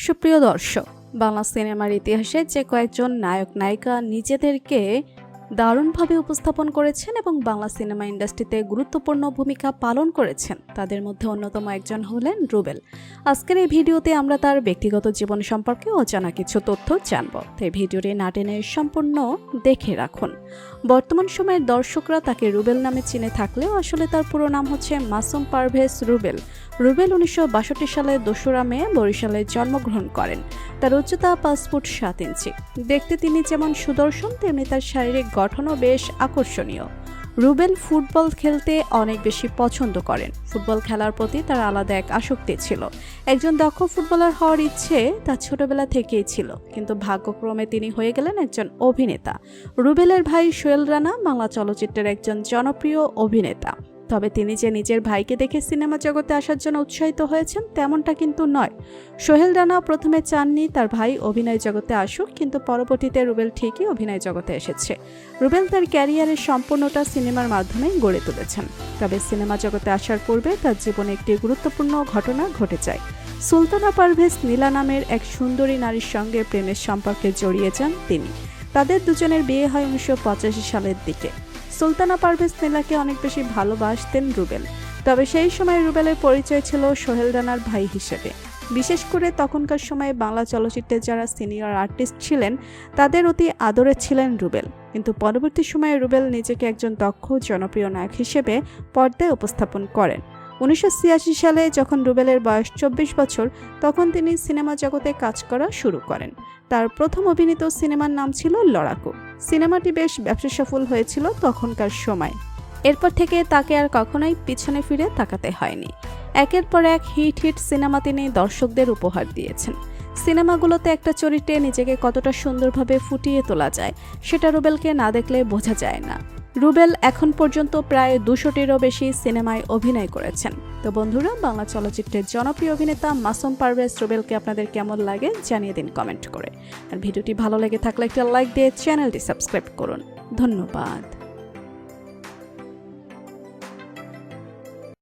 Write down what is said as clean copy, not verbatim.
সুপ্রিয় দর্শক, বাংলা সিনেমার ইতিহাসে যে কয়েকজন নায়ক নায়িকা নিজেদেরকে দারুণভাবে উপস্থাপন করেছেন এবং বাংলা সিনেমা ইন্ডাস্ট্রিতে গুরুত্বপূর্ণ ভূমিকা পালন করেছেন, তাদের মধ্যে অন্যতম একজন হলেন রুবেল। আজকের এই ভিডিওতে আমরা তার ব্যক্তিগত জীবন সম্পর্কে অজানা কিছু তথ্য জানব, তাই ভিডিওটি না টেনে সম্পূর্ণ দেখে রাখুন। বর্তমান সময়ের দর্শকরা তাকে রুবেল নামে চিনে থাকলেও আসলে তার পুরো নাম হচ্ছে মাসুম পারভেজ রুবেল। রুবেল 1962 সালে 2রা মে বরিশালে জন্মগ্রহণ করেন। তার উচ্চতা 5 ফুট 7 ইঞ্চি। দেখতে তিনি যেমন সুদর্শন, তেমনি তার শারীরিক গঠনও বেশ আকর্ষণীয়। রুবেল ফুটবল খেলতে অনেক বেশি পছন্দ করেন। ফুটবল খেলার প্রতি তার আলাদা এক আসক্তি ছিল। একজন দক্ষ ফুটবলার হওয়ার ইচ্ছে তার ছোটবেলা থেকেই ছিল, কিন্তু ভাগ্যক্রমে তিনি হয়ে গেলেন একজন অভিনেতা। রুবেলের ভাই সোহেল রানা বাংলা চলচ্চিত্রের একজন জনপ্রিয় অভিনেতা। তবে তিনি যে নিজের ভাইকে দেখে সিনেমা জগতে আসার জন্য উৎসাহিত হয়েছেন তেমনটা কিন্তু নয়। সোহেল রানা প্রথমে চাননি তার ভাই অভিনয় জগতে আসুক, কিন্তু পরবর্তীতে রুবেল ঠিকই অভিনয় জগতে এসেছে। রুবেল তার ক্যারিয়ারের সম্পূর্ণটা সিনেমার মাধ্যমে গড়ে তুলেছেন। তবে সিনেমা জগতে আসার পূর্বে তার জীবনে একটি গুরুত্বপূর্ণ ঘটনা ঘটে যায়। সুলতানা পারভেজ নীলা নামের এক সুন্দরী নারীর সঙ্গে প্রেমের সম্পর্কে জড়িয়ে যান তিনি। তাদের দুজনের বিয়ে হয় 1985 সালের দিকে। সুলতানা পারভেজ নীলাকে অনেক বেশি ভালোবাসতেন রুবেল। তবে সেই সময় রুবেলের পরিচয় ছিল সোহেল রানার ভাই হিসেবে। বিশেষ করে তখনকার সময়ে বাংলা চলচ্চিত্রে যারা সিনিয়র আর্টিস্ট ছিলেন তাদের অতি আদরে ছিলেন রুবেল। কিন্তু পরবর্তী সময়ে রুবেল নিজেকে একজন দক্ষ জনপ্রিয় নায়ক হিসেবে পর্দায় উপস্থাপন করেন। 1986 সালে যখন রুবেলের বয়স 24 বছর, তখন তিনি সিনেমা জগতে কাজ করা শুরু করেন। তার প্রথম অভিনীত সিনেমার নাম ছিল লড়াকু। সিনেমাটি বেশ ব্যবসা সফল হয়েছিল তখনকার সময়। এরপর থেকে তাকে আর কখনোই পিছনে ফিরে তাকাতে হয়নি। একের পর এক হিট সিনেমা তিনি দর্শকদের উপহার দিয়েছেন। সিনেমাগুলোতে একটা চরিত্রে নিজেকে কতটা সুন্দরভাবে ফুটিয়ে তোলা যায় সেটা রুবেলকে না দেখলে বোঝা যায় না। রুবেল এখন পর্যন্ত প্রায় 200টিরও বেশি সিনেমায় অভিনয় করেছেন। তো বন্ধুরা, বাংলা চলচ্চিত্রের জনপ্রিয় অভিনেতা মাসুম পারভেজ রুবেলকে আপনাদের কেমন লাগে জানিয়ে দিন কমেন্ট করে। আর ভিডিওটি ভালো লেগে থাকলে একটা লাইক দিয়ে চ্যানেলটি সাবস্ক্রাইব করুন। ধন্যবাদ।